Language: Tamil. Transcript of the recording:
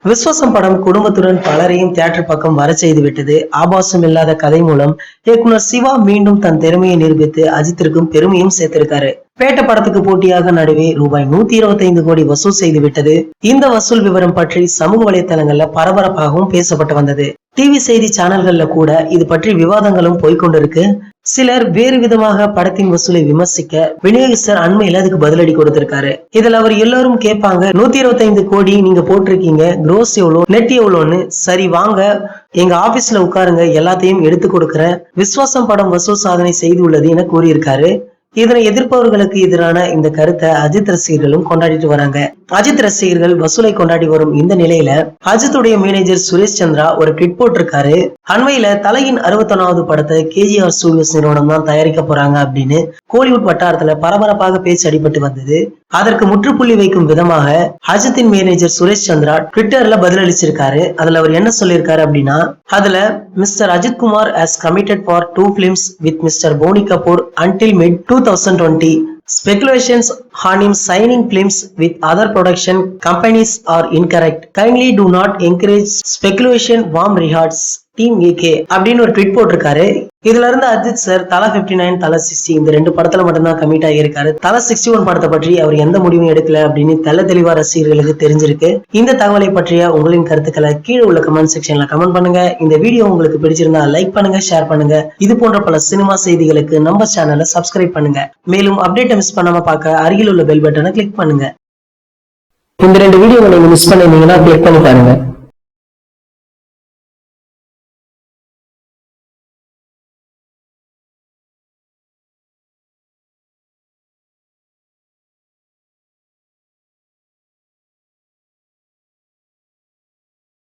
விஸ்வாசம் படம் குடும்பத்துடன் பலரையும் தியேட்டர் பக்கம் வர செய்து விட்டது. ஆபாசம் இல்லாத கதை மூலம் இயக்குனர் சிவா மீண்டும் தன் திறமையை நிரூபித்து அஜித்திற்கும் பெருமையும் சேர்த்திருக்காரு. பேட்ட படத்துக்கு போட்டியாக நடுவே ரூபாய் 125 கோடி வசூல் செய்து விட்டது. இந்த வசூல் விவரம் பற்றி சமூக வலைதளங்கள்ல பரபரப்பாகவும் பேசப்பட்டு வந்தது. டிவி செய்தி சேனல்கள்ல கூட இது பற்றி விவாதங்களும் போய்கொண்டிருக்கு. சிலர் வேறு விதமாக படத்தின் வசூலை விமர்சிக்க விநியோகிஸ்தர் அண்மையில அதுக்கு பதிலடி கொடுத்திருக்காரு. இதுல அவர் எல்லாரும் கேட்பாங்க, 125 கோடி நீங்க போட்டிருக்கீங்க, gross எவ்வளோ, நெட் எவ்வளோன்னு. சரி வாங்க எங்க ஆபீஸ்ல உட்காருங்க, எல்லாத்தையும் எடுத்து கொடுக்கிறேன். விஸ்வாசம் படம் வசூல் சாதனை செய்துள்ளது என கூறியிருக்காரு. இதனை எதிர்ப்பவர்களுக்கு எதிரான இந்த கருத்தை அஜித் ரசிகர்களும் கொண்டாடிட்டு வராங்க. அஜித் ரசிகர்கள் வசூலை கொண்டாடி வரும் இந்த நிலையில அஜித்துடைய மேனேஜர் சுரேஷ் சந்திரா ஒரு ட்வீட் போட்டிருக்காரு. அண்மையில தலையின் 61வது படத்தை KGR ஸ்டுடியோஸ் நிறுவனம் தான் தயாரிக்க போறாங்க அப்படின்னு கோலிவுட் வட்டாரத்துல பரபரப்பாக பேச்சு அடிபட்டு வந்தது. அதற்கு முற்றுப்புள்ளி வைக்கும் விதமாக அஜித்தின் மேனேஜர் சுரேஷ் சந்திரா ட்விட்டர்ல பதிலளிச்சிருக்காரு. அதுல அவர் என்ன சொல்லியிருக்காரு அப்படின்னா, அதுல mister Ajith Kumar has committed for 2 films with Mr. Boni Kapoor until mid 2020. Speculations on him signing films with other production companies are incorrect. Kindly do not encourage speculation. Warm regards, Team AK அப்படின்னு ஒரு ட்வீட் போட்டிருக்காரு. இதுல இருந்து அஜித் சார் தலா 59, தலா 60 இந்த 2 படத்துல மட்டும்தான் கமிட் ஆகியிருக்காரு. தலா 61 படத்தை பற்றி அவர் எந்த முடிவும் எடுக்கல அப்படின்னு தெளிவா ரசிகர்களுக்கு தெரிஞ்சிருக்கு. இந்த தகவலை பற்றிய உங்களின் கருத்துக்களை கீழே உள்ள கமெண்ட் செக்ஷன்ல கமெண்ட் பண்ணுங்க. இந்த வீடியோ உங்களுக்கு பிடிச்சிருந்தா லைக் பண்ணுங்க, ஷேர் பண்ணுங்க. இது போன்ற பல சினிமா செய்திகளுக்கு நம்ம சேனலை சப்ஸ்கிரைப் பண்ணுங்க. மேலும் அப்டேட்டை மிஸ் பண்ணாம பார்க்க அருகில் உள்ள பெல் பட்டனை கிளிக் பண்ணுங்க. இந்த 2 வீடியோவை நீங்க மிஸ் பண்ணிருந்தீங்கன்னா கிளிக் பண்ணி பாருங்க.